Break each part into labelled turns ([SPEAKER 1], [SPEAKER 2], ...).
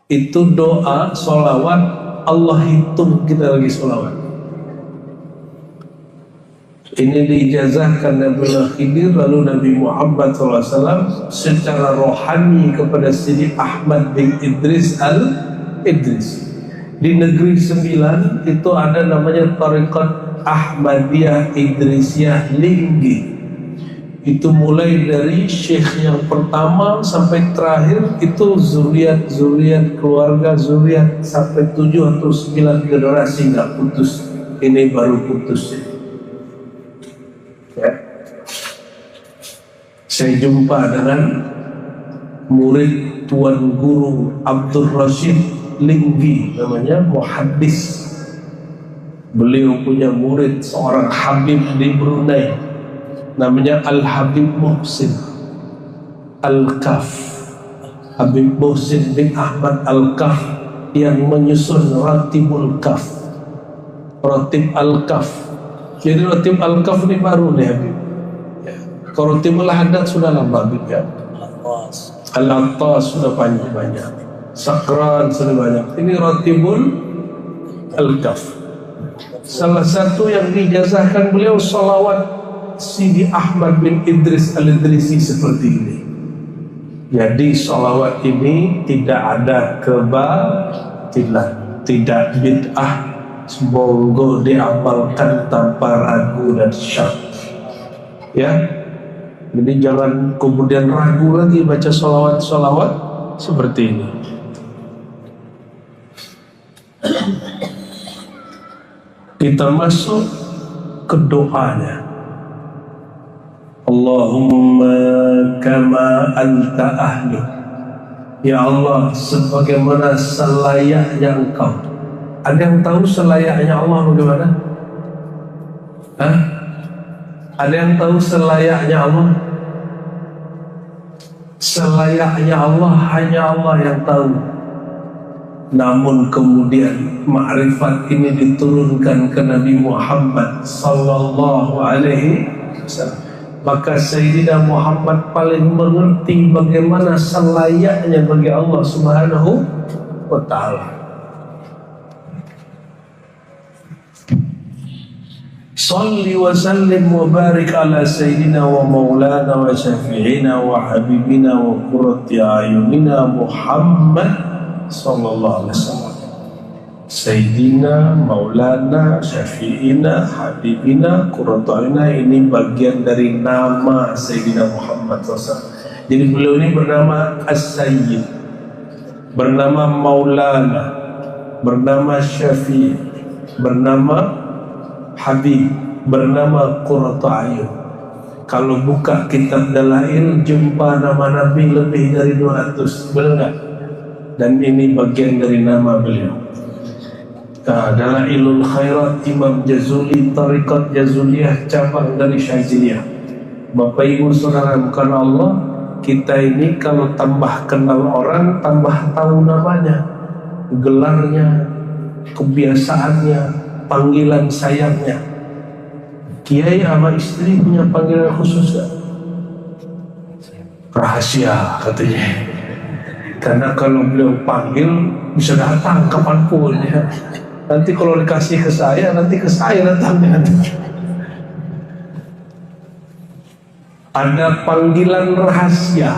[SPEAKER 1] itu doa, sholawat, Allah hitung kita lagi sholawat. Ini diijazahkan Nabi Khidir, lalu Nabi Muhammad SAW secara rohani kepada Sidi Ahmad bin Idris al-Idris. Di negeri 9 itu ada namanya Tariqat Ahmadiyah Idrisiyah Linggi. Itu mulai dari syekh yang pertama sampai terakhir itu zuriat keluarga zuriat sampai 7 atau 9 generasi nggak putus. Ini baru putus ya. Saya jumpa dengan murid Tuan Guru Abdul Rashid Linggi, namanya muhaddis. Beliau punya murid seorang Habib di Brunei, namanya Al-Habib Muhsin Al-Kaf. Habib Muhsin bin Ahmad Al-Kaf yang menyusun Ratibul Kaf, Ratib Al-Kaf. Jadi Ratib Al-Kaf ini baru nih Habib ya. Kalau Ratibul Haddad sudah lama Habib ya. Al-Attas sudah banyak, Sakran sudah banyak. Ini Ratibul Al-Kaf. Salah satu yang dijazahkan beliau salawat Sidi Ahmad bin Idris al-Idrisi seperti ini. Jadi salawat ini tidak ada kebatilan, tidak bid'ah, semoga diamalkan tanpa ragu dan syak ya. Jadi jangan kemudian ragu lagi baca salawat seperti ini. Kita masuk ke doanya. Allahumma kama anta ahlu. Ya Allah, sebagaimana selayaknya Engkau. Ada yang tahu selayaknya Allah bagaimana? Hah? Ada yang tahu selayaknya Allah? Selayaknya Allah hanya Allah yang tahu. Namun kemudian ma'rifat ini diturunkan ke Nabi Muhammad sallallahu alaihi wasallam. Maka Sayyidina Muhammad paling mengerti bagaimana selayaknya bagi Allah Subhanahu wa ta'ala. Salli wa sallim wa barik ala Sayyidina wa maulana wa syafi'ina wa habibina wa qurrati ayunina Muhammad sallallahu alaihi wasallam. Sayyidina, Maulana, Syafi'ina, Habibina, Qurratu A'yunina, ini bagian dari nama Sayyidina Muhammad SAW. Jadi beliau ini bernama As-Sayyid, bernama Maulana, bernama Syafi', bernama Habib, bernama Qurratu A'yun. Kalau buka kitab Dalail jumpa nama Nabi lebih dari 200, benar nggak? Dan ini bagian dari nama beliau. Dalailul Khairat Imam Jazuli, Tariqat Jazuliyah, cabang dari Syaziliyah. Bapak Ibu Saudara, bukan Allah, kita ini kalau tambah kenal orang, tambah tahu namanya, gelarnya, kebiasaannya, panggilan sayangnya. Kiai sama istri punya panggilan khusus gak? Rahasia katanya. Karena kalau beliau panggil bisa datang kapanpun ya. Nanti kalau dikasih ke saya, nanti ke saya datangnya. Ada panggilan rahasia.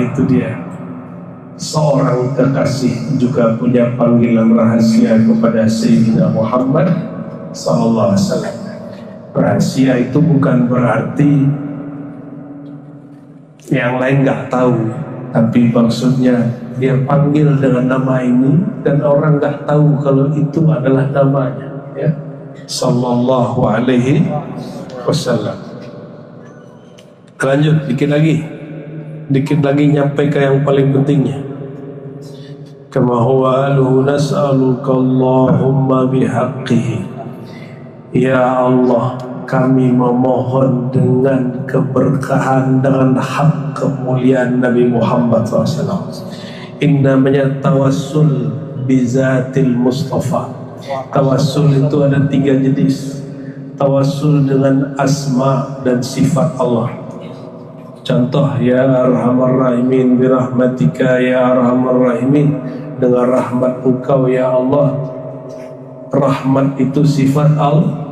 [SPEAKER 1] Itu dia. Seorang kekasih juga punya panggilan rahasia kepada Sayyidina Muhammad sallallahu alaihi wasallam. Rahasia itu bukan berarti yang lain nggak tahu, tapi maksudnya dia panggil dengan nama ini dan orang nggak tahu kalau itu adalah namanya ya. Sallallahu alaihi wasallam. Lanjut dikit lagi nyampe ke yang paling pentingnya. Kama huwa aluhu nas'aluka Allahumma bihaqqihi. Ya Allah, kami memohon dengan keberkahan, dengan hak kemuliaan Nabi Muhammad SAW. Ini namanya tawassul bizatil Mustafa. Tawassul itu ada 3 jenis. Tawassul dengan asma dan sifat Allah. Contoh, ya arhamar rahimin birahmatika ya arhamar rahimin, dengan rahmat Engkau ya Allah. Rahmat itu sifat Allah.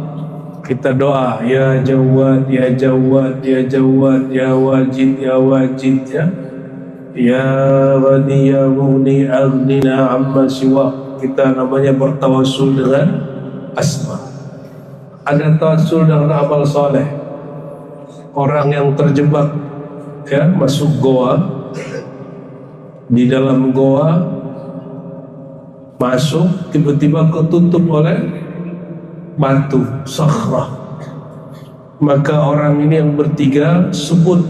[SPEAKER 1] Kita doa, ya Jawad ya Jawad ya Jawad ya Wajid ya Wajid, ya Ghani ya Mughni aghnina amma siwa. Kita namanya bertawassul dengan asma. Ada tawassul dengan amal soleh. Orang yang terjebak masuk goa, di dalam goa masuk, tiba-tiba ketutup oleh batu sakhrah, maka orang ini yang bertiga sebut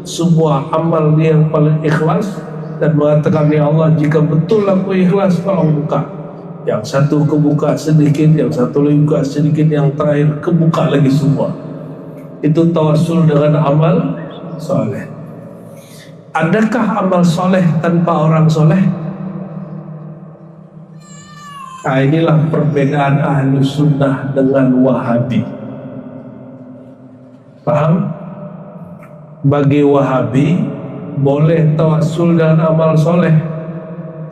[SPEAKER 1] sebuah amal dia yang paling ikhlas dan mengatakan, ya Allah, jika betul aku ikhlas, tolong buka. Yang satu kebuka sedikit, yang satu lagi buka sedikit, yang terakhir kebuka lagi semua. Itu tawassul dengan amal soleh. Adakah amal soleh tanpa orang soleh? Nah, inilah perbedaan Ahlus Sunnah dengan Wahabi. Paham? Bagi Wahabi boleh tawassul dengan amal soleh,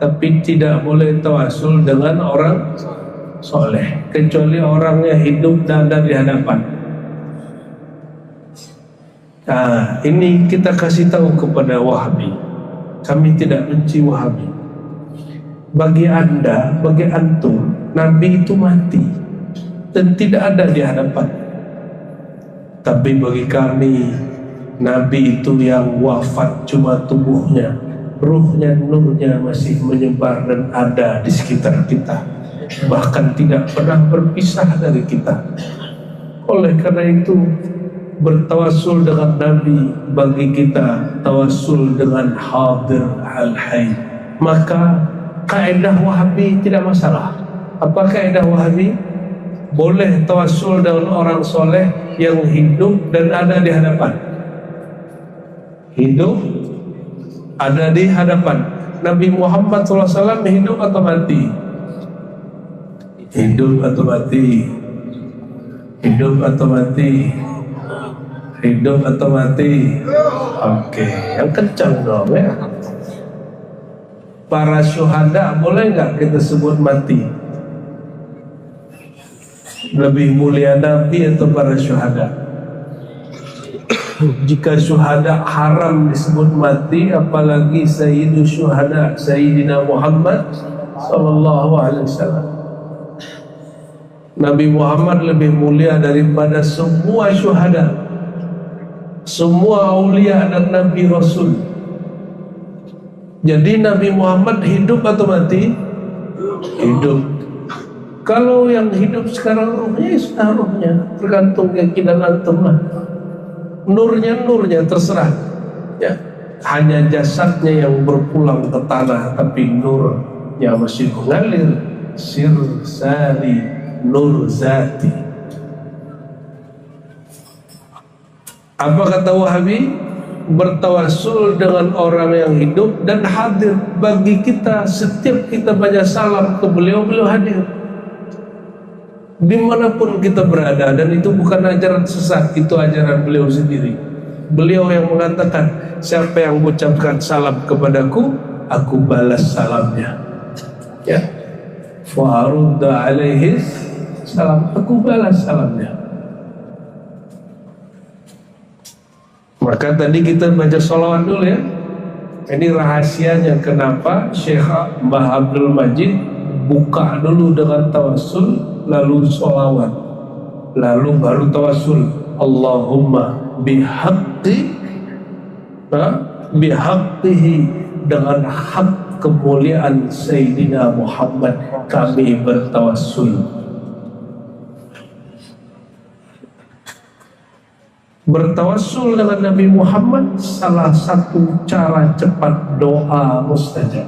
[SPEAKER 1] tapi tidak boleh tawassul dengan orang soleh, kecuali orangnya hidup dan ada di hadapan. Nah, ini kita kasih tahu kepada Wahabi. Kami tidak benci Wahabi. Bagi Anda, bagi antum, Nabi itu mati dan tidak ada di hadapan. Tapi bagi kami, Nabi itu yang wafat cuma tubuhnya, ruhnya, nurnya masih menyebar dan ada di sekitar kita, bahkan tidak pernah berpisah dari kita. Oleh karena itu, bertawassul dengan Nabi bagi kita tawassul dengan hadir al-hayy. Maka kaidah Wahabi tidak masalah. Apa kaidah Wahabi? Boleh tawassul dengan orang soleh yang hidup dan ada di hadapan. Hidup ada di hadapan. Nabi Muhammad SAW hidup atau mati? Hidup atau mati? Hidup atau mati? Hidup atau mati? Oke, yang kencang dong ya. Para syuhada boleh nggak kita sebut mati? Lebih mulia Nabi atau para syuhada? Jika syuhada haram disebut mati, apalagi Sayyidu Syuhada Sayyidina Muhammad sallallahu alaihi wasallam. Nabi Muhammad lebih mulia daripada semua syuhada, semua aulia dan Nabi Rasul. Jadi Nabi Muhammad hidup atau mati? Hidup. Kalau yang hidup sekarang ruhnya, sudah ruhnya, tergantung keyakinan antum lah. Nurnya terserah. Ya, hanya jasadnya yang berpulang ke tanah, tapi nurnya masih mengalir. Sir sari nur zati. Apa kata Wahabi? Bertawassul dengan orang yang hidup dan hadir. Bagi kita, setiap kita baca salam ke beliau, beliau hadir dimanapun kita berada. Dan itu bukan ajaran sesat, itu ajaran beliau sendiri. Beliau yang mengatakan, siapa yang mengucapkan salam kepadaku, aku balas salamnya. Ya, fa'arudda alaihi salam, aku balas salamnya. Maka tadi kita baca sholawat dulu ya. Ini rahasianya kenapa Syekh Mbah Abdul Majid buka dulu dengan tawassul, lalu sholawat, lalu baru tawassul. Allahumma bihaqqihi, dengan hak kemuliaan Sayyidina Muhammad kami bertawassul. Bertawassul dengan Nabi Muhammad salah satu cara cepat doa mustajab.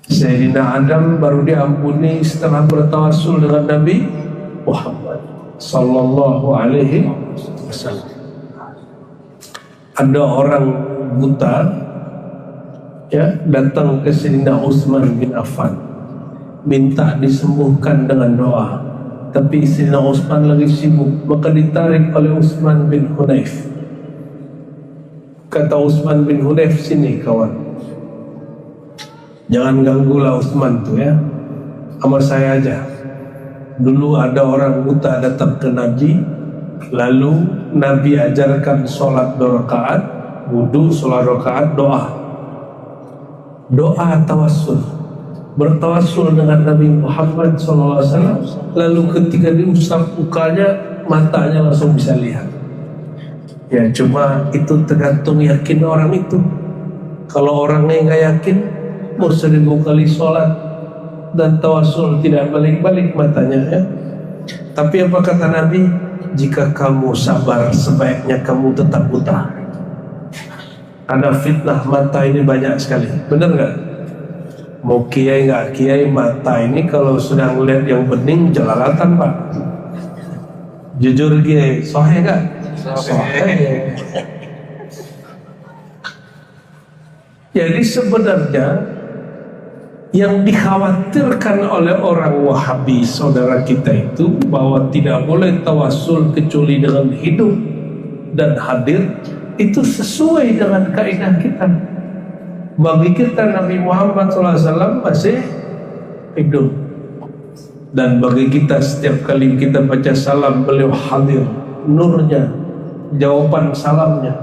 [SPEAKER 1] Sayyidina Adam baru diampuni setelah bertawassul dengan Nabi Muhammad sallallahu alaihi wasallam. Ada orang buta ya datang ke Sayyidina Utsman bin Affan, minta disembuhkan dengan doa. tapi Sayyidina Utsman lagi sibuk, maka ditarik oleh Utsman bin Hunayf. Kata Utsman bin Hunayf, sini kawan, jangan ganggulah Utsman tuh ya, sama saya aja. Dulu ada orang buta datang ke Nabi, lalu Nabi ajarkan sholat 2 rakaat, wudu, sholat 2 rakaat, doa tawassul, bertawassul dengan Nabi Muhammad SAW. Lalu ketika diusap mukanya, matanya langsung bisa lihat. Ya cuma itu tergantung yakin orang itu. Kalau orangnya nggak yakin, mau 1000 kali sholat dan tawassul tidak balik-balik matanya ya. Tapi apa kata Nabi? Jika kamu sabar, sebaiknya kamu tetap buta. Ada fitnah mata ini banyak sekali, benar nggak? Mau kiai nggak kiai, mata ini kalau sudah ngeliat yang bening jelalatan pak. Jujur kiai, sohe nggak? Sohe. Jadi sebenarnya yang dikhawatirkan oleh orang Wahabi saudara kita itu bahwa tidak boleh tawassul kecuali dengan hidup dan hadir, itu sesuai dengan kaidah kita. Bagi kita Nabi Muhammad SAW masih hidup, dan bagi kita setiap kali kita baca salam beliau hadir, nurnya, jawaban salamnya,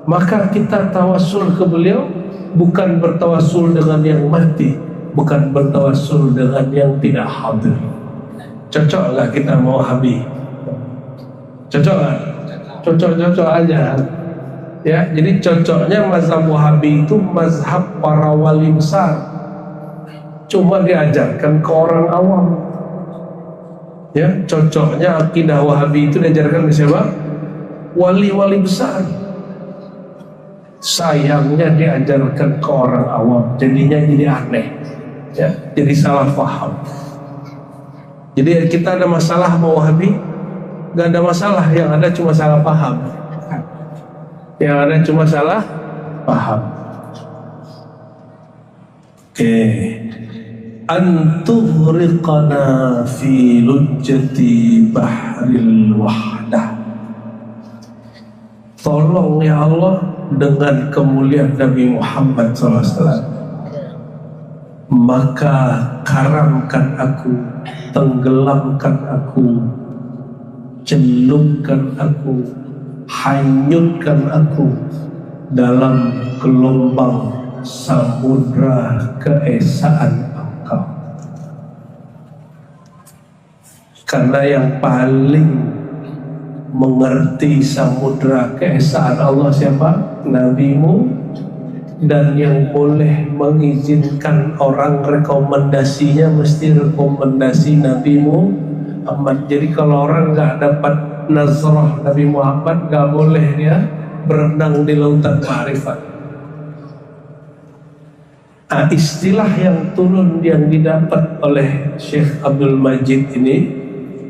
[SPEAKER 1] maka kita tawassul ke beliau, bukan bertawassul dengan yang mati, bukan bertawassul dengan yang tidak hadir. Cocok nggak kita mau Wahabi? Cocok nggak? Cocok-cocok aja. Ya, jadi cocoknya mazhab Wahabi itu mazhab para wali besar, cuma diajarkan ke orang awam. Ya, cocoknya akidah Wahabi itu diajarkan ke siapa? Wali-wali besar. Sayangnya diajarkan ke orang awam, jadinya jadi aneh, ya, jadi salah paham. Jadi kita ada masalah sama Wahabi? Gak ada masalah, yang ada cuma salah paham. Yang ada cuma salah paham. Oke. Antughriqana fi lujjati bahril wahdah. Tolong ya Allah dengan kemuliaan Nabi Muhammad SAW, maka karamkan aku, tenggelamkan aku, celupkan aku, hanyutkan aku dalam gelombang samudra keesaan Engkau. Karena yang paling mengerti samudra keesaan Allah siapa? Nabimu. Dan yang boleh mengizinkan orang rekomendasinya mesti rekomendasi Nabimu Muhammad. Jadi kalau orang nggak dapat nazrah Nabi Muhammad, nggak boleh dia berenang di lautan ma'rifat. Istilah yang turun yang didapat oleh Syekh Abdul Majid ini,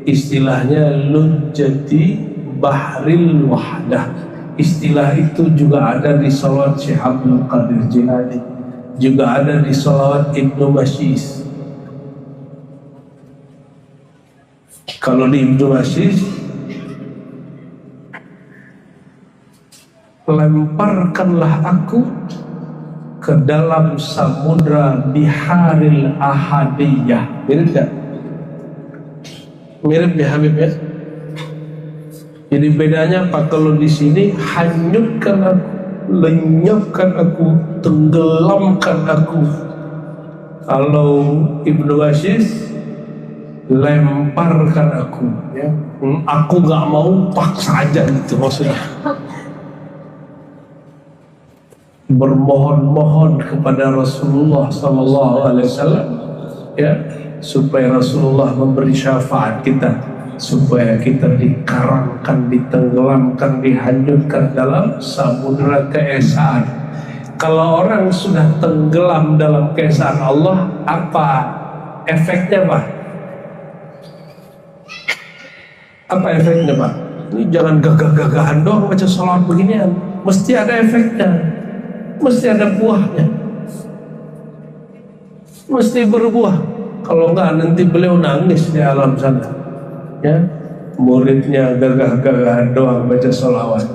[SPEAKER 1] istilahnya lujjati bahril wahdah. Istilah itu juga ada di salawat Syekh Abdul Qadir Jilani, juga ada di salawat Ibnu Mashis. Kalau di Ibnu Mashis, lemparkanlah aku ke dalam samudra biharil ahadiyah. Mirip gak? Mirip ya Habib ya? Jadi bedanya apa? Kalau di sini hanyutkan aku, lenyapkan aku, tenggelamkan aku. Kalau Ibnu Aziz, lemparkan aku, ya. Aku nggak mau, paksa aja gitu maksudnya. Bermohon-mohon kepada Rasulullah SAW, ya, supaya Rasulullah memberi syafaat kita, supaya kita dikaramkan, ditenggelamkan, dihanyutkan dalam samudra keesaan. Kalau orang sudah tenggelam dalam keesaan Allah, apa efeknya Pak? Apa efeknya Pak? Ini jangan gagah-gagahan doang baca salawat beginian, mesti ada efeknya, mesti ada buahnya, mesti berbuah. Kalau enggak nanti beliau nangis di alam sana. ya, muridnya gagah-gagah doang baca sholawat,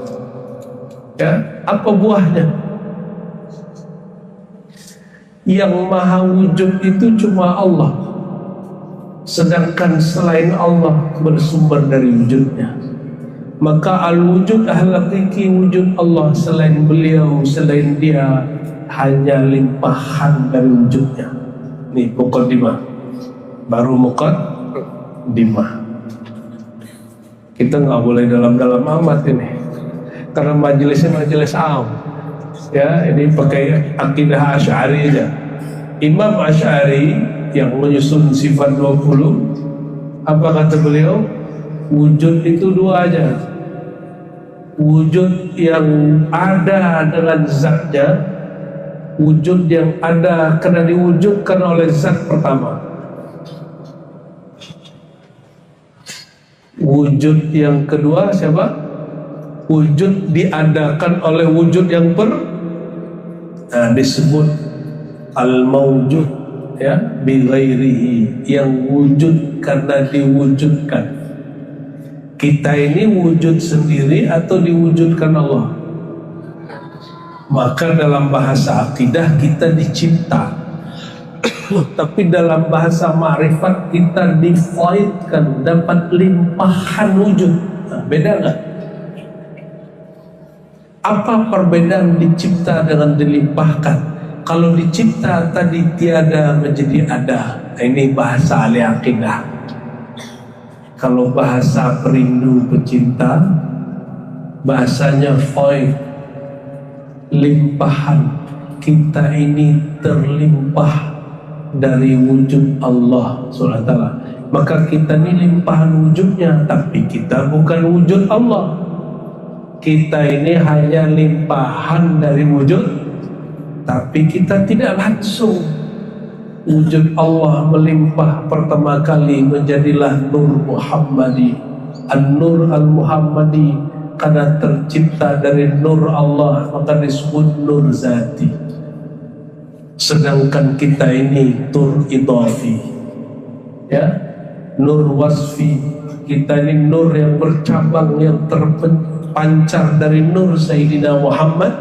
[SPEAKER 1] ya, apa buahnya? Yang maha wujud itu cuma Allah, sedangkan selain Allah bersumber dari wujudnya. Maka al-wujud hakiki wujud Allah, selain beliau, selain dia, hanya limpahan dari wujudnya. Nih muqaddimah, baru muqaddimah. Kita nggak boleh dalam-dalam amat ini, karena majelisnya majelis am. Ya, ini pakai akidah Asy'ari aja. Imam Asy'ari yang menyusun sifat 20, apa kata beliau? Wujud itu dua aja. Wujud yang ada dengan zatnya, wujud yang ada karena diwujudkan oleh zat pertama. Wujud yang kedua siapa? Wujud diadakan oleh wujud yang disebut al-mawjud, ya, bi ghairihi, yang wujud karena diwujudkan. Kita ini wujud sendiri atau diwujudkan Allah? Maka dalam bahasa akidah kita dicipta, tapi dalam bahasa ma'rifat kita divoidkan, dapat limpahan wujud. Nah, beda nggak? Apa perbedaan dicipta dengan dilimpahkan? Kalau dicipta tadi tiada menjadi ada. Ini bahasa ahli akidah. Kalau bahasa perindu pecinta, bahasanya void, limpahan. Kita ini terlimpah dari wujud Allah SWT. Maka kita ini limpahan wujudnya, tapi kita bukan wujud Allah. Kita ini hanya limpahan dari wujud, tapi kita tidak langsung. Wujud Allah melimpah pertama kali menjadilah Nur Muhammadi, An-Nur Al-Muhammadi, karena tercipta dari Nur Allah, maka disebut Nur Zati. Sedangkan kita ini Nur Idhafi, ya, Nur Wasfi. Kita ini Nur yang bercabang, yang terpancar dari Nur Sayyidina Muhammad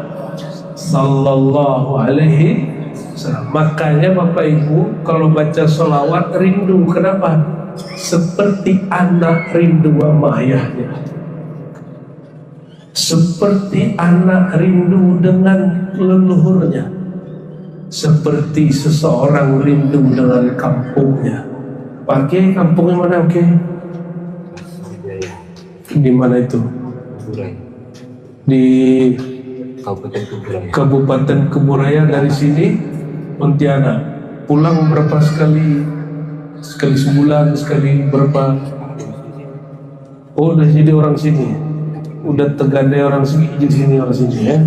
[SPEAKER 1] Sallallahu Alaihi Wasallam. Makanya Bapak Ibu kalau baca sholawat rindu. Kenapa? Seperti anak rindu sama ayahnya, seperti anak rindu dengan leluhurnya, seperti seseorang rindu dengan kampungnya. Pakai kampungnya mana? Oke, di mana itu? Di Kabupaten Keburaya. Dari sini Pontianak. Pulang berapa sekali? Sekali sebulan, sekali berapa? Oh, udah jadi orang sini. Udah tergadai orang sini, jadi sini orang sini, ya.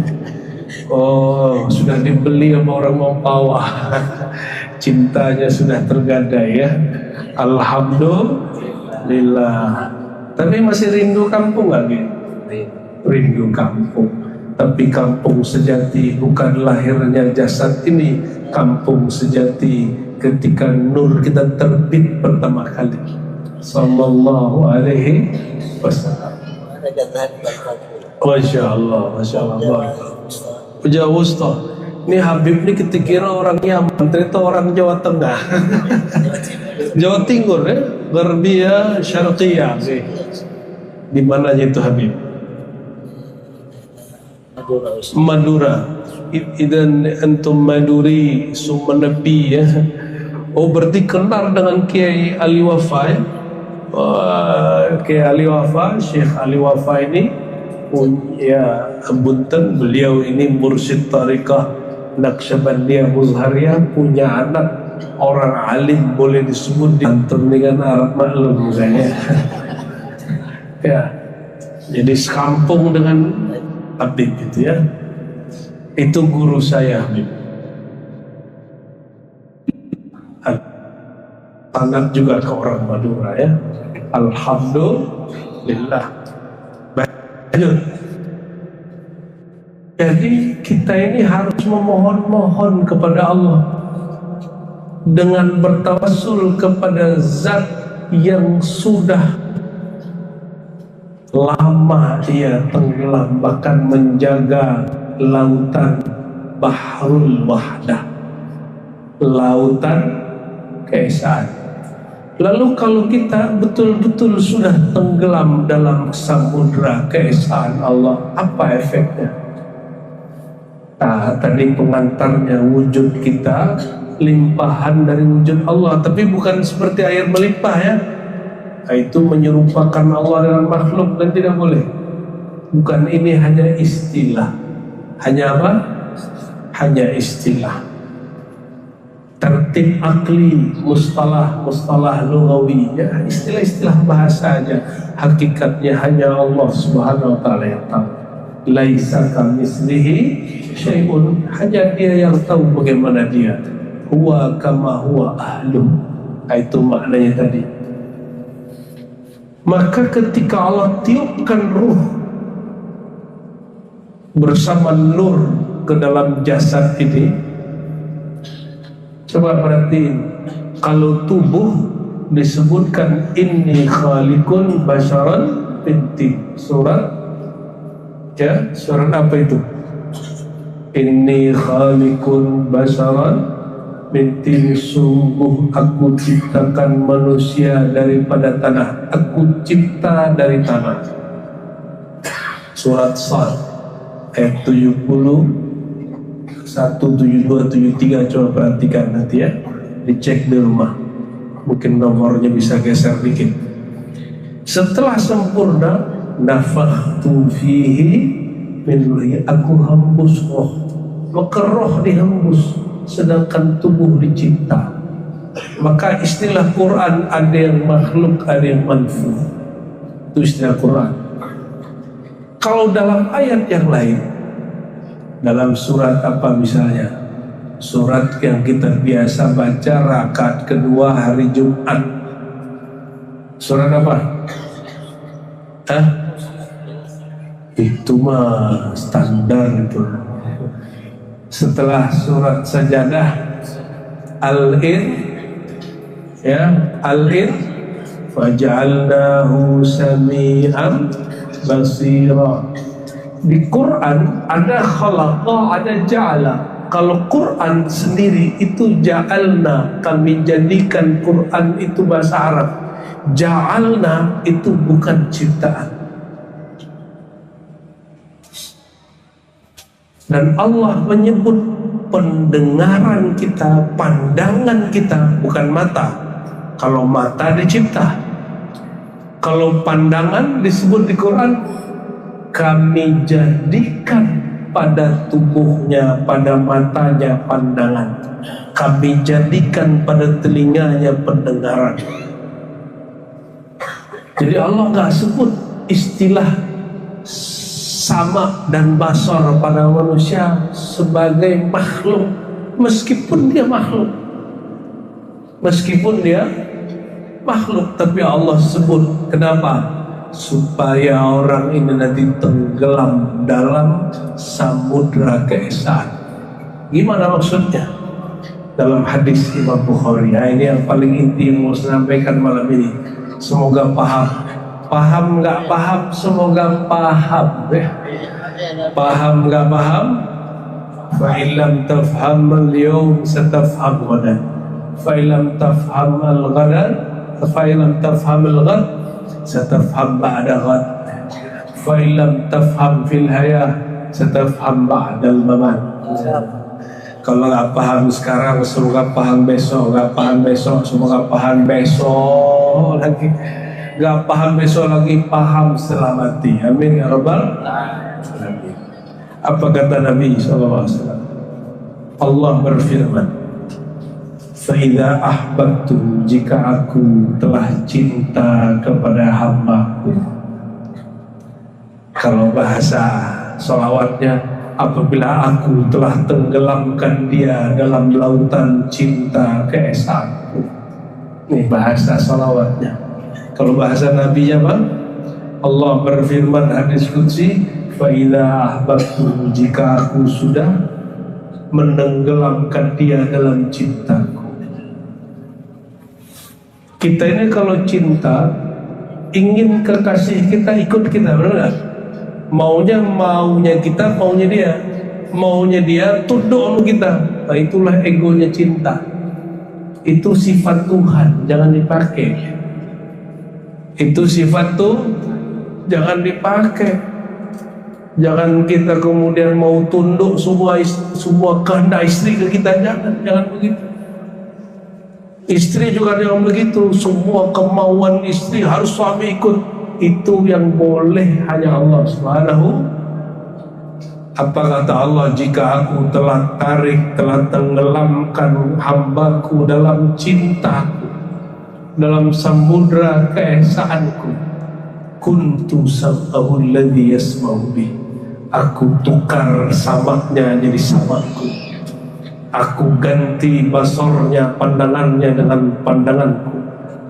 [SPEAKER 1] Oh, sudah dibeli sama orang Mampawa. Cintanya sudah tergadai, ya. Alhamdulillah. Tapi masih rindu kampung nggak, gitu? Rindu kampung. Tapi kampung sejati bukan lahirnya jasad ini. Kampung sejati ketika nur kita terbit pertama kali. Sallallahu Alaihi Wasallam. Masya Allah, Masya Allah. Jauh Ustaz. Ini Habib ini ketikira orang Yaman, ternyata orang Jawa Tengah. Jawa Timur, ya, Garbia, Syarqiyah. Di mana itu Habib? Madura. Idan antum Maduri summa Nabi, ya. Oh, berarti kenal dengan Kiai Ali Wafa, ya? Kiai Ali Wafa, Syekh Ali Wafa ini punya Bunten. Beliau ini mursyid tariqah Naqsyabandiyah Muzhariyah, punya anak orang alim, boleh disebut di antum dengan Arab maklum misalnya. Ya, jadi sekampung dengan Habib gitu, ya. Itu guru saya, Habib. Anak juga ke orang Madura, ya. Alhamdulillah. Baik. Jadi kita ini harus memohon-mohon kepada Allah dengan bertawassul kepada zat yang sudah lama dia tenggelam, bahkan menjaga lautan Bahrul Wahdah, lautan keesaan. Lalu kalau kita betul-betul sudah tenggelam dalam samudra keesaan Allah, apa efeknya? Nah, tadi pengantarnya wujud kita limpahan dari wujud Allah, tapi bukan seperti air melimpah ya. Nah, itu menyerupakan Allah dengan makhluk dan tidak boleh. Bukan, ini hanya istilah. Hanya apa? Hanya istilah. Tertib akli, mustalah lughawi, ya istilah-istilah bahasa aja. Hakikatnya hanya Allah Subhanahu wa taala yang tahu. Laisa kamitslihi syai'un, hanya Dia yang tahu bagaimana Dia. Huwa kama huwa ahlu. Itu maknanya tadi. Maka ketika Allah tiupkan ruh bersama nur ke dalam jasad ini, coba perhatiin, kalau tubuh disebutkan inni khaliqun basyaran binti, surat apa itu? Inni khaliqun basyaran binti, sungguh aku ciptakan manusia daripada tanah, aku cipta dari tanah. Surat Sad ayat 70, 172, 73, coba perhatikan nanti ya, dicek di rumah, mungkin nomornya bisa geser dikit. Setelah sempurna, nafakhtu fihi min ruhi, aku hembus roh. Maka roh dihembus, sedangkan tubuh dicipta. Maka istilah Quran ada yang makhluk, ada yang manfur. Itu istilah Quran. Kalau dalam ayat yang lain, dalam surat apa misalnya, surat yang kita biasa baca rakaat kedua hari Jumat, surat apa? Itu mah standar itu. Setelah surat sajadah, Al-In, ya, Al-In, faja'alnahu sami'an basira. Di Quran ada khalaqa, ada ja'ala. Kalau Quran sendiri itu ja'alna, kami jadikan. Quran itu bahasa Arab. Ja'alna itu bukan ciptaan. Dan Allah menyebut pendengaran kita, pandangan kita, bukan mata. Kalau mata dicipta. Kalau pandangan disebut di Quran, kami jadikan pada tubuhnya, pada matanya pandangan, kami jadikan pada telinganya pendengaran. Jadi Allah nggak sebut istilah sama dan basar pada manusia sebagai makhluk, meskipun dia makhluk, tapi Allah sebut. Kenapa? Supaya orang ini nanti tenggelam dalam samudra keesaan. Gimana maksudnya? Dalam hadis Imam Bukhari. Nah, ini yang paling inti yang mau saya sampaikan malam ini. Semoga paham. Paham nggak paham? Semoga paham. Paham nggak paham? Fa'ilam tafham al-yawm satafham ghadan. Fa'ilam tafham al-ghadan, fa'ilam tafham al-ghad, satafham ba'da ghad. Fa'ilam tafham fil hayah, satafham ba'dal mamat. Kalau nggak paham sekarang, semoga paham besok. Nggak paham besok, semoga paham besok lagi. Nggak paham besok lagi, paham setelah mati. Amin ya rabbal alamin. Apa kata Nabi SAW? Allah berfirman, "Fa'idha ahbabtu, jika aku telah cinta kepada hambaku." Kalau bahasa sholawatnya, apabila aku telah tenggelamkan dia dalam lautan cinta keesaanku. Ini bahasa sholawatnya. Kalau bahasa Nabi-nya Bang, Allah berfirman hadis qudsi, "Fa'idha ahbabtu, jika aku sudah menenggelamkan dia dalam cintaku." Kita ini kalau cinta ingin kekasih kita ikut kita, benar nggak? Maunya kita, maunya dia tunduk sama kita. Nah, itulah egonya cinta. Itu sifat Tuhan, jangan dipakai. Itu sifat tuh jangan dipakai. Jangan kita kemudian mau tunduk semua kehendak istri ke kita, jangan begitu. Istri juga jangan begitu, semua kemauan istri harus suami ikut. Itu yang boleh hanya Allah Subhanahu. Apa kata Allah, jika aku telah tenggelamkan hambaku dalam cintaku, dalam samudra keesaanku, kuntu sam'ahu alladhi yasma'u bih, aku tukar samaknya jadi samakku, aku ganti basornya, pandangannya dengan pandanganku,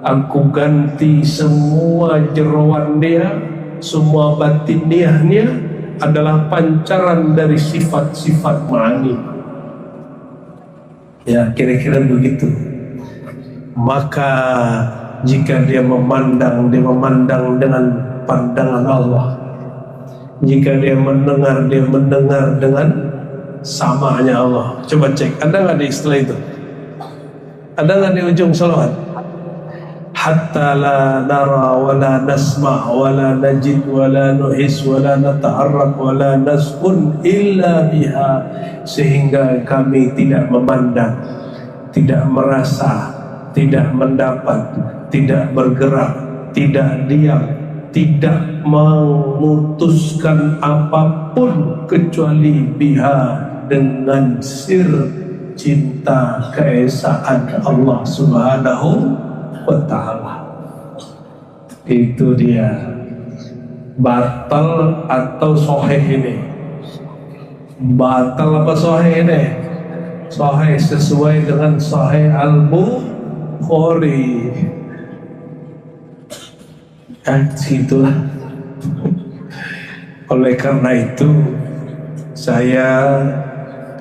[SPEAKER 1] aku ganti semua jeroan dia, semua batin dia adalah pancaran dari sifat-sifat ma'ani. Ya, kira-kira begitu. Maka jika dia memandang dengan pandangan Allah. Jika dia mendengar dengan samanya Allah. Coba cek, ada nggak di istilah itu? Ada nggak di ujung salawat? Hatta la nara wa la nasma' wa la najid wa la nuhis wa la nata'arraf wa la nas'un illa biha, sehingga kami tidak memandang, tidak merasa, tidak mendapat, tidak bergerak, tidak diam, tidak memutuskan apapun kecuali biha, dengan sir cinta keesaan Allah Subhanahu wa ta'ala. Itu dia batal atau sahih ini. Batal apa sahih ini? Sahih sesuai dengan Sahih Al-Bukhari. Situlah. Oleh karena itu saya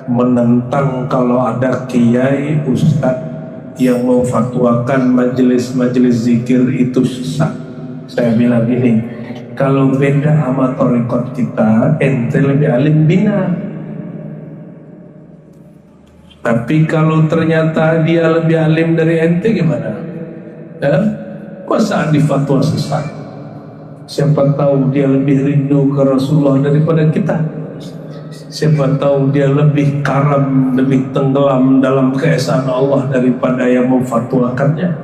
[SPEAKER 1] menentang kalau ada kiai ustadz yang memfatwakan majelis-majelis zikir itu sesat. Saya bilang ini, kalau beda sama thariqat kita, ente lebih alim bina. Tapi kalau ternyata dia lebih alim dari ente, gimana? Ya? Masa difatwa sesat? Siapa tahu dia lebih rindu ke Rasulullah daripada kita. Siapa tahu dia lebih karam, lebih tenggelam dalam keesaan Allah daripada yang memfatwakannya.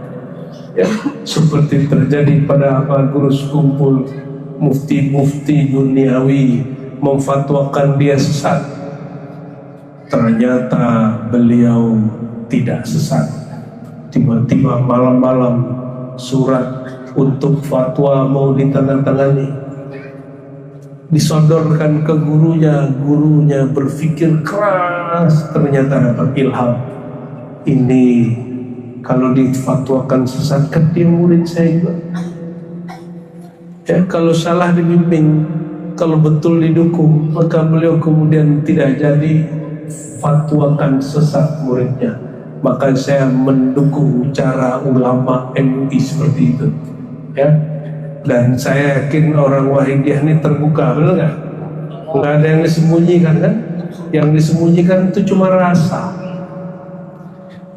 [SPEAKER 1] Ya, seperti terjadi pada apa guru kumpul mufti-mufti duniawi memfatwakan dia sesat. Ternyata beliau tidak sesat. Tiba-tiba malam-malam surat untuk fatwa mau ditandatangani, disodorkan ke gurunya berpikir keras, ternyata dapat ilham. Ini kalau difatwakan sesat, kan dia murid saya juga. Ya, kalau salah dibimbing, kalau betul didukung, maka beliau kemudian tidak jadi fatwakan sesat muridnya. Maka saya mendukung cara ulama MUI seperti itu. Ya. Dan saya yakin orang Wahidiyah ini terbuka, benar nggak? Nggak ada yang disembunyikan kan? Yang disembunyikan itu cuma rasa.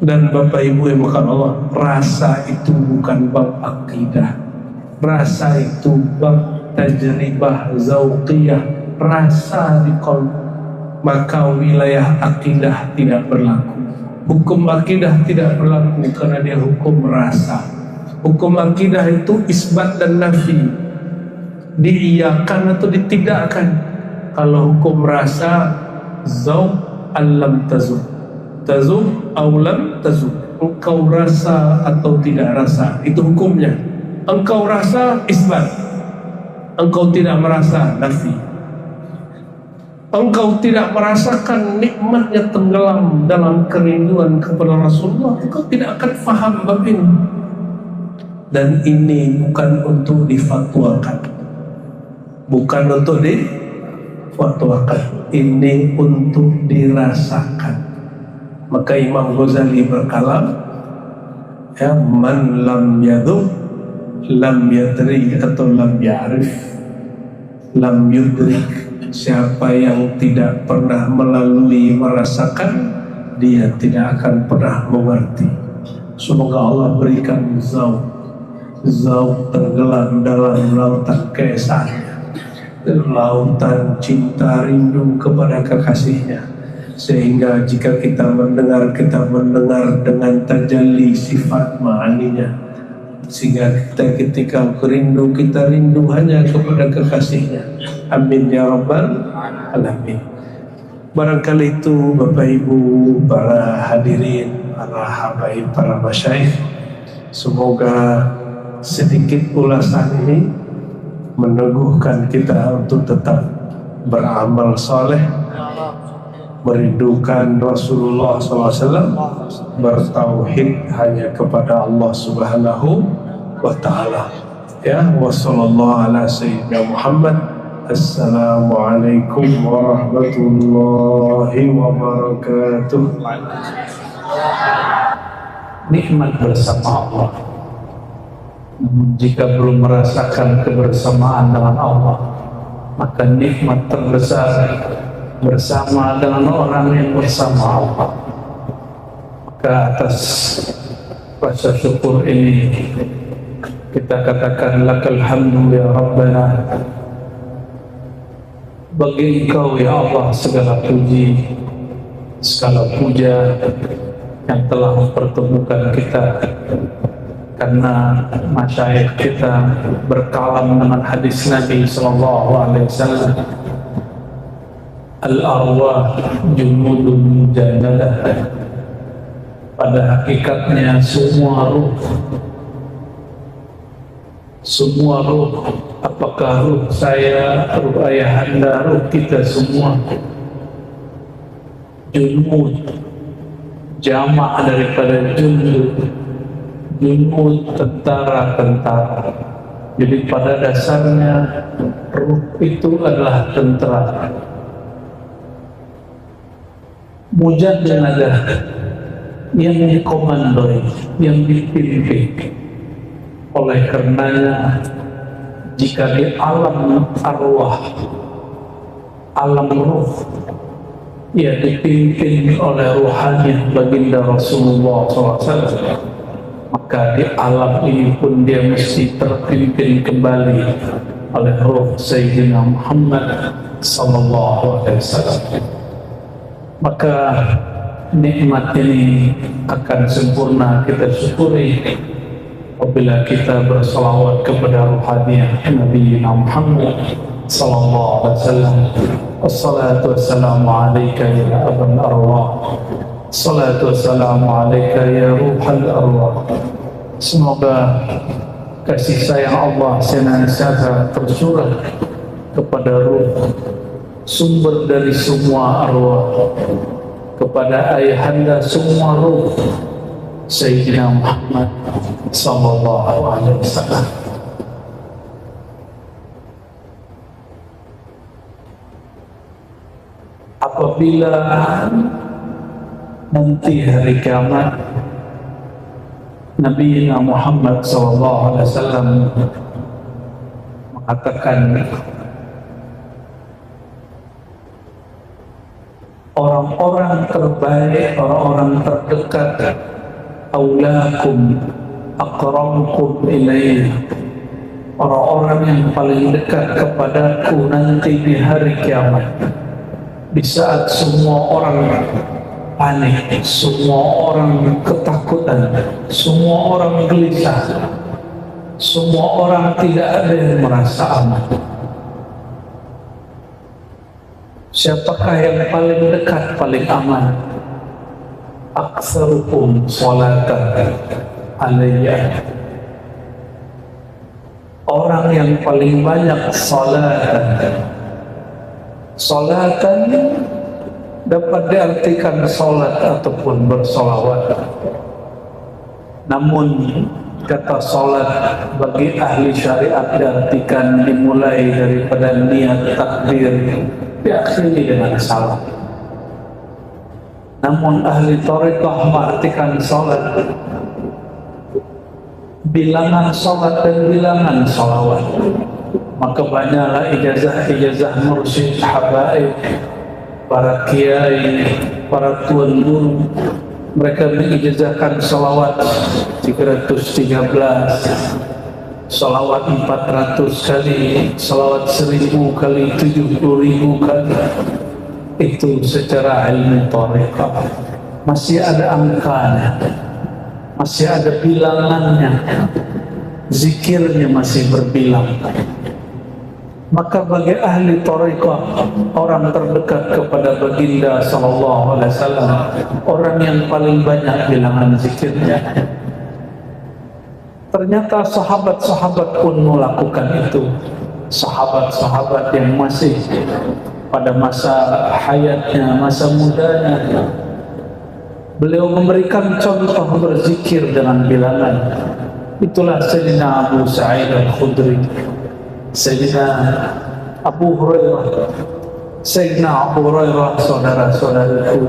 [SPEAKER 1] Dan Bapak Ibu yang bukan Allah, rasa itu bukan bab akidah. Rasa itu bab tajribah zauqiyah, rasa di qalb. Maka wilayah akidah tidak berlaku. Hukum akidah tidak berlaku karena dia hukum rasa. Hukum akidah itu isbat dan nafi, diiyakan atau ditidakkan. Kalau hukum rasa, zauq alam tazuk, tazuk aulam tazuk, engkau rasa atau tidak rasa, itu hukumnya. Engkau rasa isbat, engkau tidak merasa nafi. Engkau tidak merasakan nikmatnya tenggelam dalam kerinduan kepada Rasulullah, engkau tidak akan faham bab ini. Dan ini bukan untuk difatwakan, bukan untuk difatwakan, ini untuk dirasakan. Maka Imam Ghazali berkalam, ya, man lam yadhuk lam yadri atau lam ya'rif, lam yudrik. Siapa yang tidak pernah melalui, merasakan, dia tidak akan pernah mengerti. Semoga Allah berikan zauq tenggelam dalam lautan keesanya, lautan cinta rindu kepada kekasihnya, sehingga jika kita mendengar dengan tajalli sifat ma'aninya, sehingga kita ketika rindu, kita rindu hanya kepada kekasihnya. Amin ya rabbal alamin. Barangkali itu Bapak Ibu, para hadirin, para habaib, para masyayikh, semoga sedikit ulasan ini meneguhkan kita untuk tetap beramal soleh, merindukan Rasulullah SAW, bertauhid hanya kepada Allah Subhanahu wa Ta'ala. Ya, wassallallahu ala sayyidina Muhammad. Assalamualaikum warahmatullahi wabarakatuh.
[SPEAKER 2] Nikmat bersama Allah. Jika belum merasakan kebersamaan dengan Allah, maka nikmat terbesar bersama dengan orang yang bersama Allah. Maka atas rasa syukur ini kita katakan lakal hamdu ya Rabbana. Bagi Engkau ya Allah segala puji, segala puja yang telah mempertemukan kita, karena masyayikh kita berkalam dengan hadis Nabi sallallahu alaihi wasallam, al-arwah junudun jannadah. Pada hakikatnya semua ruh, apakah ruh saya, ruh ayahanda, ruh kita semua, junud, jamak daripada junud, tentara. Jadi pada dasarnya ruh itu adalah tentara. Mujahadah yang dikomandoi, yang dipimpin. Oleh karenanya, jika di alam arwah, alam ruh, ia dipimpin oleh ruhani baginda Rasulullah SAW, maka di alam ini pun dia mesti terpimpin kembali oleh ruh Sayyidina Muhammad sallallahu alaihi wasallam. Maka nikmat ini akan sempurna kita syukuri apabila kita bersalawat kepada ruhaniyah Nabi Muhammad sallallahu alaihi wasallam. Assalatu wassalamu alaika ya abul arwah, salatu wassalamu alaika ya ruhal arwah. Semoga kasih sayang Allah senantiasa tercurah kepada ruh, sumber dari semua arwah, kepada ayahanda semua ruh, Sayyidina Muhammad sallallahu alaihi wasallam. Apabila nanti hari kiamat, Nabi Muhammad sallallahu alaihi wasallam mengatakan, orang-orang terbaik, orang-orang terdekat, aulakum aqrabukum ilayya, orang-orang yang paling dekat kepadaku nanti di hari kiamat, di saat semua orang panik, semua orang ketakutan, semua orang gelisah, semua orang tidak ada yang merasa aman. Siapakah yang paling dekat, paling aman? Aktsarukum sholatan alayya, orang yang paling banyak salatan dapat diartikan salat ataupun bersolawat. Namun kata salat bagi ahli syariat diartikan dimulai daripada niat takbir, diakhiri dengan salam. Namun ahli thariqah mengartikan salat bilangan salat dan bilangan salawat. Maka banyaklah ijazah-ijazah mursyid, habaib, para kiai, para tuan guru. Mereka mengijazahkan salawat 313, salawat 400 kali, salawat 1000 kali, 70.000 kali. Itu secara ilmu tariqah. Masih ada angkanya, masih ada bilangannya, zikirnya masih berbilang. Maka bagi ahli tariqah, orang terdekat kepada baginda sallallahu alaihi wasallam, orang yang paling banyak bilangan zikirnya. Ternyata sahabat-sahabat pun melakukan itu. Sahabat-sahabat yang masih pada masa hayatnya, masa mudanya, beliau memberikan contoh berzikir dengan bilangan. Itulah Sayyidina Abu Sa'id Al-Khudri, Sayyidina Abu Hurairah, Sayyidina Abu Hurairah, saudara-saudaraku.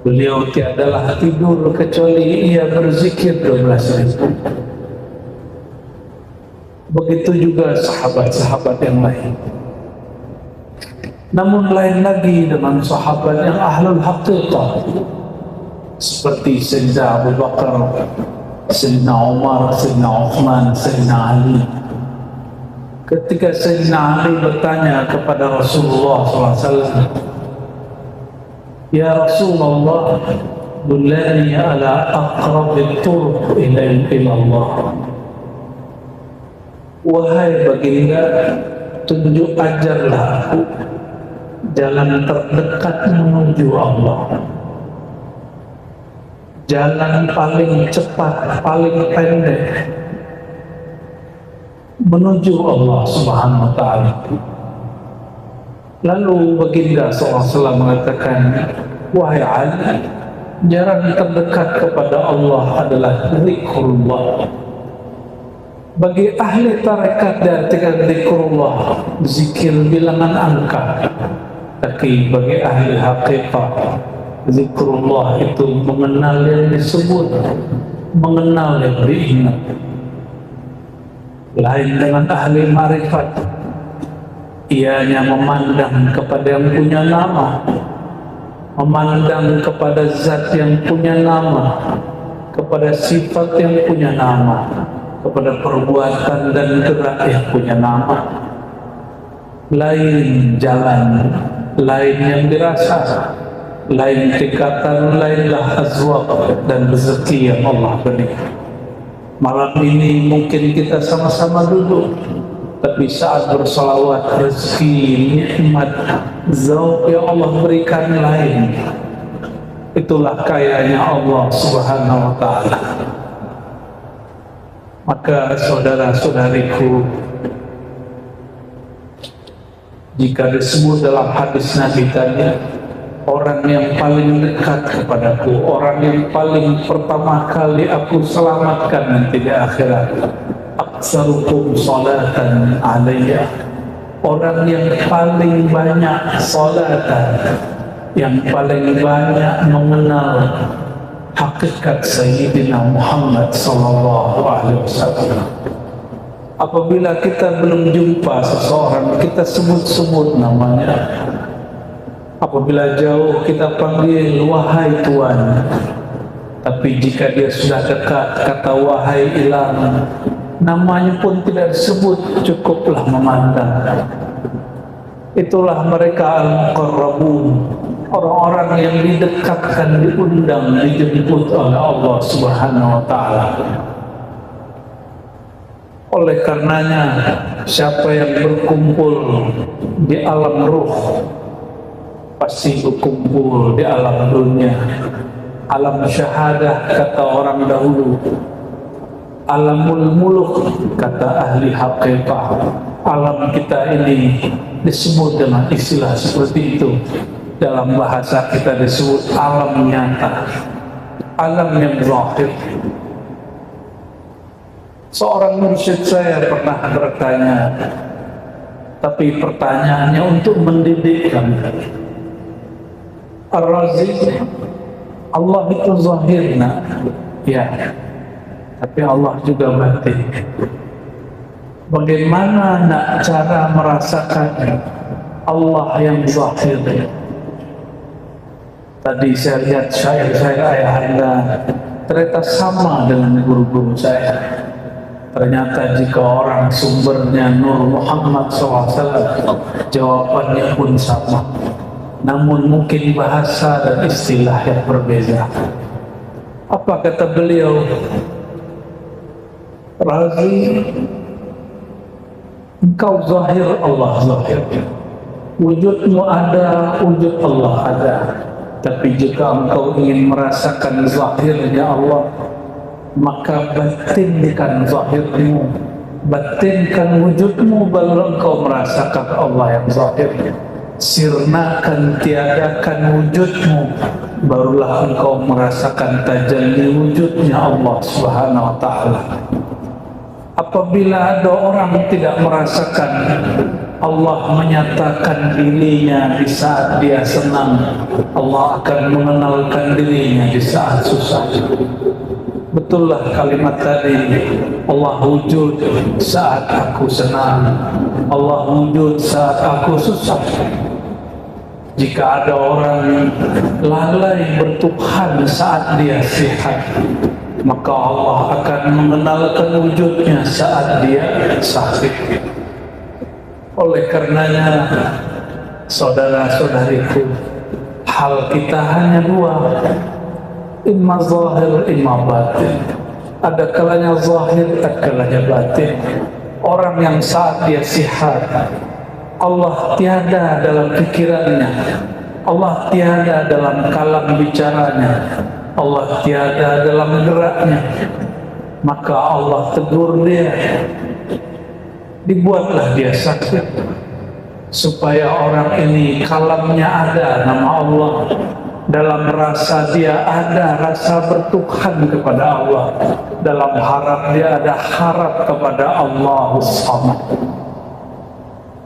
[SPEAKER 2] Beliau tiadalah tidur kecuali ia berzikir 12.000. Begitu juga sahabat-sahabat yang lain. Namun lain lagi dengan sahabat yang ahlul haqiqah, seperti Sayyidina Abu Bakar, Sayyidina Umar, Sayyidina Uthman, Sayyidina Ali. Ketika Sayyidina Ali bertanya kepada Rasulullah SAW, "Ya Rasulullah, dullani ala aqrabil turuq ila Allah." Wahai baginda, tunjuk ajarlah aku jalan terdekat menuju Allah, jalan paling cepat, paling pendek menuju Allah Subhanahu wa ta'ala. Lalu baginda SAW mengatakan, "Wahai Ali, jalan terdekat kepada Allah adalah zikrullah." Bagi ahli tarekat diartikan zikrullah, zikir bilangan angka. Tapi bagi ahli haqiqah, zikrullah itu mengenal yang disebut, mengenal yang diingat. Lain dengan ahli marifat, ianya memandang kepada yang punya nama, memandang kepada zat yang punya nama, kepada sifat yang punya nama, kepada perbuatan dan gerak yang punya nama. Lain jalan, lain yang dirasa, lain tingkatan, lainlah azwaq dan rezeki yang Allah beri. Malam ini mungkin kita sama-sama duduk, tapi saat bersalawat, rezeki, nikmat, zauq yang Allah berikan lain. Itulah kayanya Allah Subhanahu wa ta'ala. Maka saudara-saudariku, jika disebut dalam hadis Nabi tadi, orang yang paling dekat kepadaku, orang yang paling pertama kali aku selamatkan nanti di akhirat, aktsarukum salatan alayya, orang yang paling banyak salatan, yang paling banyak mengenal hakikat Sayyidina Muhammad sallallahu alaihi wasallam. Apabila kita belum jumpa seseorang, kita sebut-sebut namanya. Apabila jauh, kita panggil wahai Tuan. Tapi jika dia sudah dekat, kata wahai hilang. Namanya pun tidak disebut, cukuplah memandang. Itulah mereka al-muqarrabun, orang-orang yang didekatkan, diundang, dijemput oleh Allah Subhanahu wa ta'ala. Oleh karenanya, siapa yang berkumpul di alam ruh pasti berkumpul di alam dunia. Alam syahadah kata orang dahulu, alamul muluk kata ahli haqiqah. Alam kita ini disebut dengan istilah seperti itu. Dalam bahasa kita disebut alam nyata, alam yang zahir. Seorang mursyid saya pernah bertanya, tapi pertanyaannya untuk mendidikkan. Ar-Razi, Allah itu zahirna, ya, tapi Allah juga batin. Bagaimana nak cara merasakan Allah yang zahir? Tadi saya lihat syair-syair ayahanda, ternyata sama dengan guru-guru saya. Ternyata jika orang sumbernya Nur Muhammad SAW, jawabannya pun sama. Namun mungkin bahasa dan istilah yang berbeza. Apa kata beliau? Razi, engkau zahir, Allah zahir. Wujudmu ada, wujud Allah ada. Tapi jika engkau ingin merasakan zahirnya Allah, maka batinkan zahirmu, batinkan wujudmu, baru engkau merasakan Allah yang zahir. Sirnakan, tiadakan wujudmu, barulah engkau merasakan tajalli wujudnya Allah Subhanahu wa ta'ala. Apabila ada orang tidak merasakan Allah menyatakan dirinya di saat dia senang, Allah akan mengenalkan dirinya di saat susah. Betullah kalimat tadi, Allah wujud saat aku senang, Allah wujud saat aku susah. Jika ada orang lalai bertuhan saat dia sehat, maka Allah akan mengenalkan wujudnya saat dia sakit. Oleh karenanya, saudara-saudariku, hal kita hanya dua, imma zahir, imma batin. Ada kalanya zahir, ada kalanya batin. Orang yang saat dia sehat, Allah tiada dalam pikirannya, Allah tiada dalam kalam bicaranya, Allah tiada dalam geraknya, maka Allah tegur dia, dibuatlah dia sakit, supaya orang ini kalamnya ada nama Allah, dalam rasa dia ada rasa bertuhan kepada Allah, dalam harap dia ada harap kepada Allah Samad.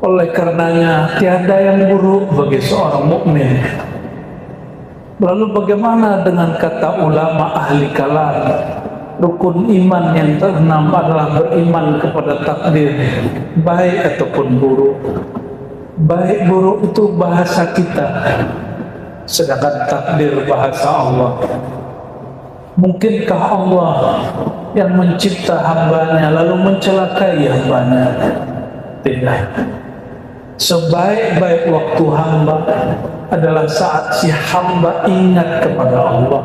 [SPEAKER 2] Oleh karenanya tiada yang buruk bagi seorang mukmin. Lalu bagaimana dengan kata ulama ahli kalam? Rukun iman yang keenam adalah beriman kepada takdir, baik ataupun buruk. Baik buruk itu bahasa kita, sedangkan takdir bahasa Allah. Mungkinkah Allah yang mencipta hambanya lalu mencelakai hambanya? Tidak. Sebaik-baik waktu hamba adalah saat si hamba ingat kepada Allah.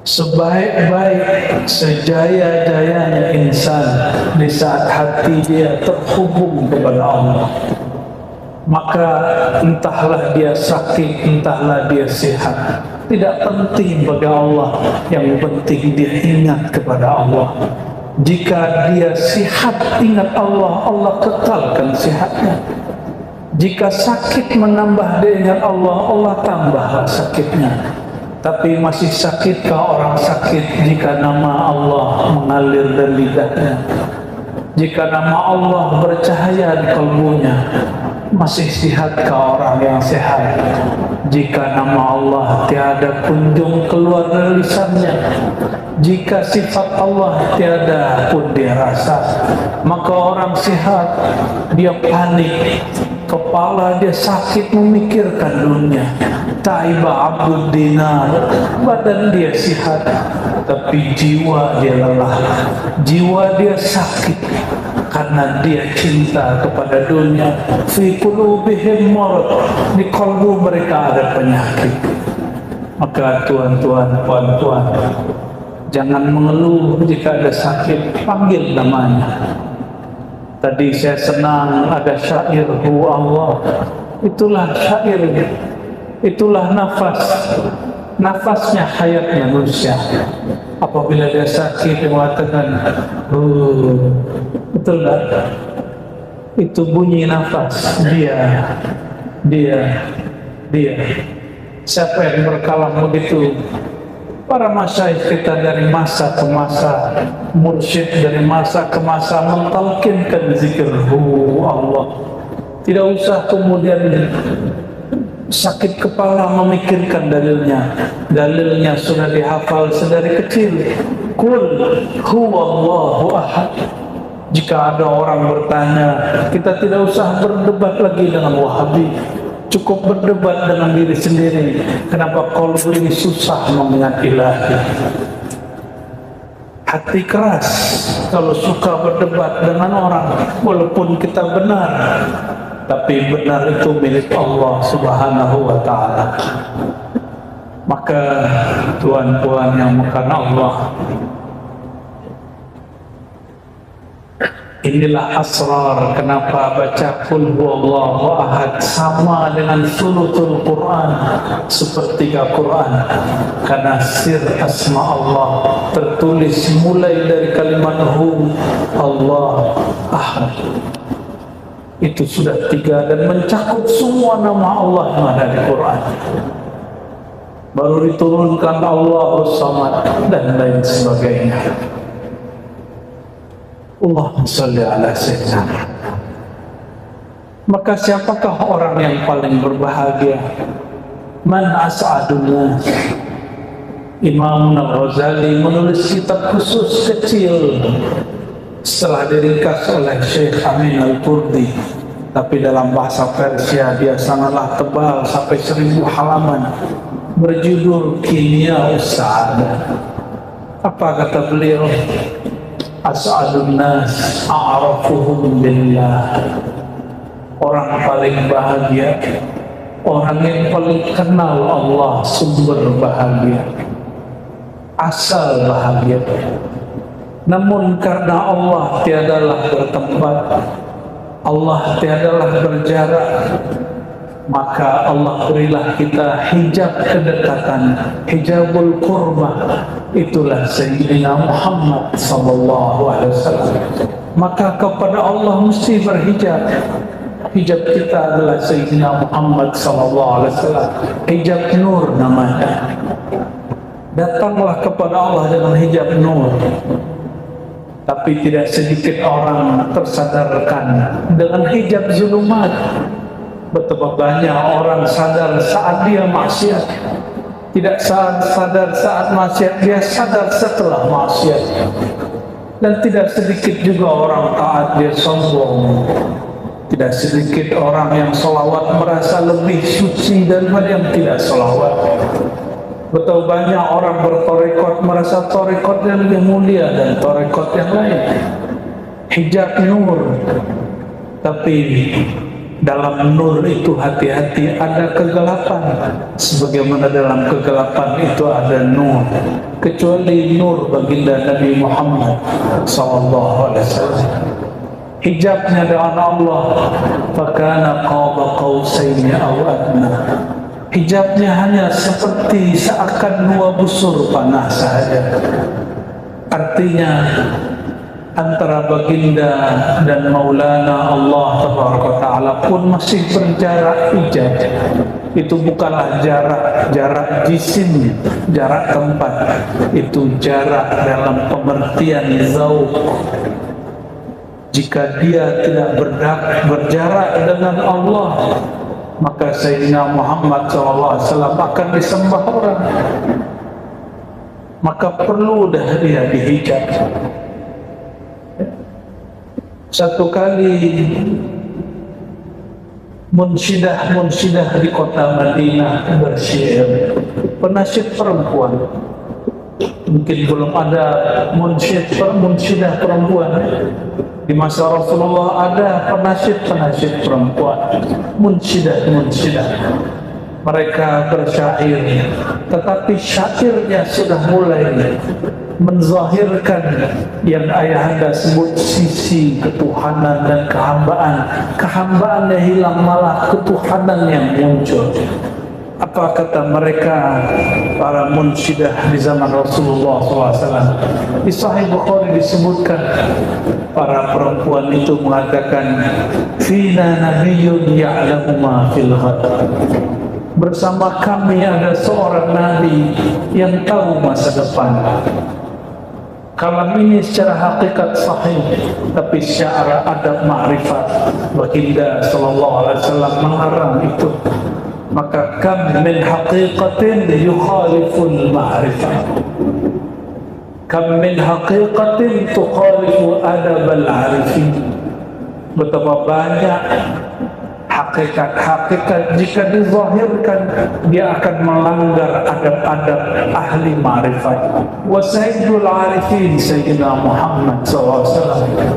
[SPEAKER 2] Sebaik-baik, sejaya-jayanya insan di saat hati dia terhubung kepada Allah. Maka entahlah dia sakit, entahlah dia sehat, tidak penting bagi Allah. Yang penting dia ingat kepada Allah. Jika dia sihat ingat Allah, Allah kekalkan sihatnya. Jika sakit menambah dia ingat Allah, Allah tambah sakitnya. Tapi masih sakitkah orang sakit jika nama Allah mengalir dari lidahnya? Jika nama Allah bercahaya di kalbunya, masih sihatkah orang yang sehat? Jika nama Allah tiada kunjung keluar dari lisannya, jika sifat Allah tiada pun dia rasa, maka orang sehat dia panik, kepala dia sakit memikirkan dunia. Taiba abdul dinar, badan dia sehat, tapi jiwa dia lelah, jiwa dia sakit karena dia cinta kepada dunia. Fi qulubihim marad, di kalbu mereka ada penyakit. Maka tuan-tuan, puan-puan, jangan mengeluh jika ada sakit, panggil namanya. Tadi saya senang ada syair hu Allah, itulah syairnya, itulah nafasnya hayatnya manusia. Apabila dia sakit dia mengatakan betul tak? Itu bunyi nafas dia. Siapa yang berkalam begitu? Para masyayikh kita dari masa ke masa, mursyid dari masa ke masa mentalkinkan zikir Allah. Tidak usah kemudian sakit kepala memikirkan dalilnya sudah dihafal sedari kecil. Qul huwallahu ahad. Jika ada orang bertanya, kita tidak usah berdebat lagi dengan Wahabi, cukup berdebat dengan diri sendiri. Kenapa qalbu ini susah mengingat ilahi? Hati keras kalau suka berdebat dengan orang, walaupun kita benar, tapi benar itu milik Allah Subhanahu wa ta'ala. Maka tuan-tuan yang makan Allah, inilah asrar kenapa baca Qul huwallahu ahad sama dengan sulutul Quran, sepertiga Quran, karena sir asma Allah tertulis mulai dari kalimat hu, Allah, ahad. Itu sudah 3 dan mencakup semua nama Allah yang ada di Quran. Baru diturunkan Allahus Samad dan lain sebagainya. Allahumma shalli ala sayyidina. Maka siapakah orang yang paling berbahagia? Man as'adun nas. Imam Al-Ghazali menulis kitab khusus kecil setelah diringkas oleh Syekh Amin Al-Kurdi, tapi dalam bahasa Persia dia sangatlah tebal sampai 1000 halaman, berjudul Kimia Sa'adah. Apa kata beliau? As'adun nas a'rafuhum billah. Orang paling bahagia, orang yang paling kenal Allah, sumber bahagia, asal bahagia. Namun karena Allah tiadalah bertempat, Allah tiadalah berjarak, maka Allah berilah kita hijab kedekatan, hijabul qurbah. Itulah Sayyidina Muhammad sallallahu alaihi wasallam. Maka kepada Allah mesti berhijab. Hijab kita adalah Sayyidina Muhammad sallallahu alaihi wasallam. Hijab nur namanya. Datanglah kepada Allah dengan hijab nur. Tapi tidak sedikit orang tersadarkan dengan hijab zulumat. Betapa banyak orang sadar saat dia maksiat, tidak sadar saat maksiat, dia sadar setelah maksiat. Dan tidak sedikit juga orang taat dia sombong. Tidak sedikit orang yang sholawat merasa lebih suci daripada yang tidak sholawat. Betapa banyak orang bertorekot merasa torekotnya lebih mulia dan torekot yang lain. Hijab nur, tapi dalam nur itu hati-hati, ada kegelapan. Sebagaimana dalam kegelapan itu ada nur, kecuali nur baginda Nabi Muhammad sallallahu alaihi wasallam. Hijabnya dengan Allah, fakana qaba qausaini aw adna. Hijabnya hanya seperti seakan 2 busur panah saja. Artinya antara baginda dan Maulana Allah Taala pun masih berjarak hijab. Itu bukanlah jarak jisim, jarak tempat. Itu jarak dalam pengertian zauq. Jika dia tidak berjarak dengan Allah, maka Sayyidina Muhammad SAW akan disembah orang. Maka perlu dah dia dihijab. Satu kali munsyidah di kota Madinah bersyair, penasihat perempuan. Mungkin belum ada munsyidah perempuan. Di masa Rasulullah ada penasihat perempuan, munsyidah. Mereka bersyair, tetapi syairnya sudah mulai menzahirkan yang ayahanda sebut sisi ketuhanan dan kehambaan. Kehambaannya hilang, malah ketuhanan yang muncul. Apa kata mereka, para munsyidah di zaman Rasulullah SAW? Di Sahih Bukhari disebutkan, para perempuan itu mengatakan, Fina nabiyyun ya'lamu ma fil ghad. Bersama kami ada seorang nabi yang tahu masa depan. Kalam ini secara hakikat sahih, tapi secara adab ma'rifat, baginda sallallahu alaihi wasallam mengharam itu. Maka kam min haqiqatin yukhaliful ma'rifah, kam min haqiqatin tukhalifu adabal arifin. Betapa banyak hakikat-hakikat jika dizahirkan dia akan melanggar adab-adab ahli ma'rifat. Wa sayyidul arifin Sayyidina Muhammad SAW,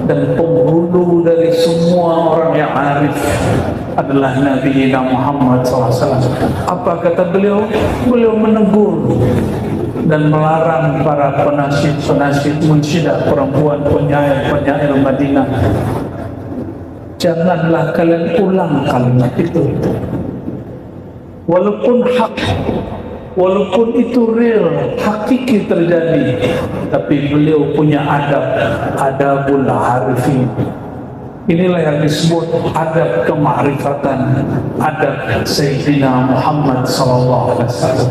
[SPEAKER 2] dan penghulu dari semua orang yang arif adalah Nabi Muhammad SAW. Apa kata beliau? Beliau menegur dan melarang para penasihat munsyidah, perempuan penyair Madinah, janganlah kalian ulang kalimat itu. Walaupun hak, walaupun itu real, hakiki terjadi, tapi beliau punya adabul arifin. Inilah yang disebut adab kemarifatan, adab Sayyidina Muhammad SAW.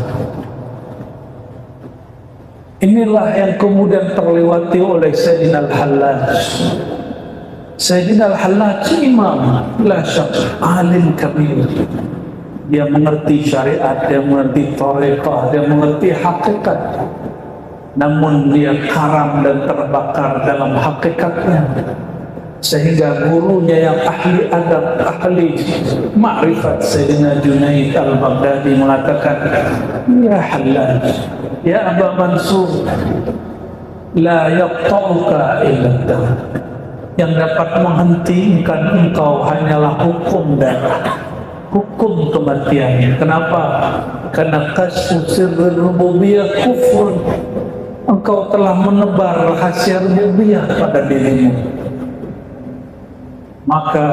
[SPEAKER 2] Inilah yang kemudian terlewati oleh Sayyidina Al-Hallaj. Sayyidina Al-Hallaj imam, la syak, alim kabir. Dia mengerti syariat, dia mengerti tariqah, dia mengerti hakikat. Namun dia karam dan terbakar dalam hakikatnya. Sehingga gurunya yang ahli adab, ahli ma'rifat, Sayyidina Junaid Al-Baghdadi mengatakan, ya Hallaj, ya Aba Mansur, la yaqta'uka illa dam. Yang dapat menghentikan engkau hanyalah hukum darah, hukum kematian. Kenapa? Karena kasfu sirrul rububiyah kufur. Engkau telah menebar rahasia rububiyah pada dirimu. Maka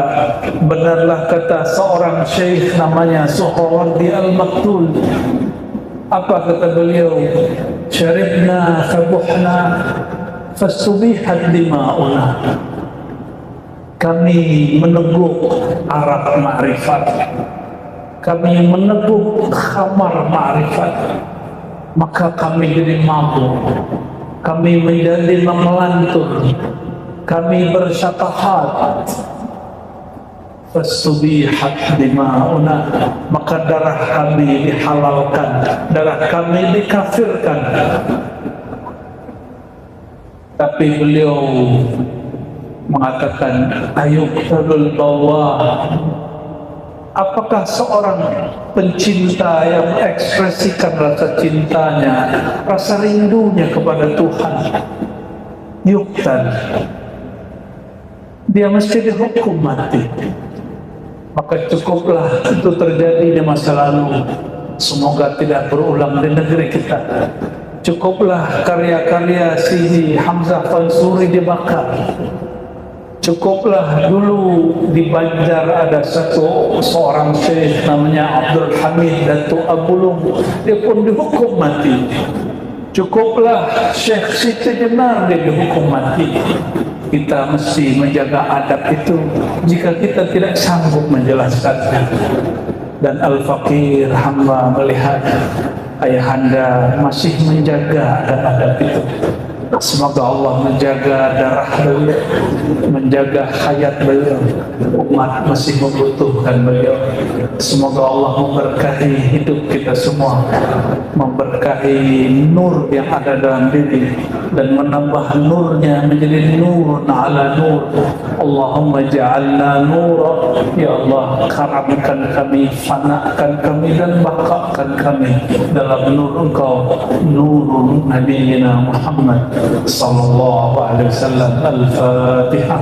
[SPEAKER 2] benarlah kata seorang syekh namanya Suhrawardi Al-Maktul. Apa kata beliau? Syaribna fabuhna fastubihat dima'una. Kami meneguk arak ma'rifat, kami meneguk khamar ma'rifat, maka kami jadi mabuk, kami menjadi melantun, kami bersyafahat. Fastubihat dima'una, maka darah kami dihalalkan, darah kami dikafirkan. Tapi beliau mengatakan, ayuqtalul bawah. Apakah seorang pencinta yang mengekspresikan rasa cintanya, rasa rindunya kepada Tuhan, yuqtal, dia mesti dihukum mati? Maka cukuplah itu terjadi di masa lalu, semoga tidak berulang di negeri kita. Cukuplah karya-karya Sidi Hamzah Fansuri dibakar. Cukuplah dulu di Banjar ada seorang syekh namanya Abdul Hamid Datuk Abulung, dia pun dihukum mati. Cukuplah Syekh Siti Jenar, dia dihukum mati. Kita mesti menjaga adab itu jika kita tidak sanggup menjelaskannya. Dan Al-Faqir hamba melihat ayahanda masih menjaga adab itu. Semoga Allah menjaga darah beliau, menjaga hayat beliau. Umat masih membutuhkan beliau. Semoga Allah memberkahi hidup kita semua, memberkahi nur yang ada dalam diri, dan menambah nurnya menjadi nurun ala nur. Allahumma ja'alna nura. Ya Allah, karamkan kami, fanakan kami, dan bakakan kami dalam nur Engkau, nurun Nabi Muhammad sallallahu alaihi wasallam. Al-Fatihah.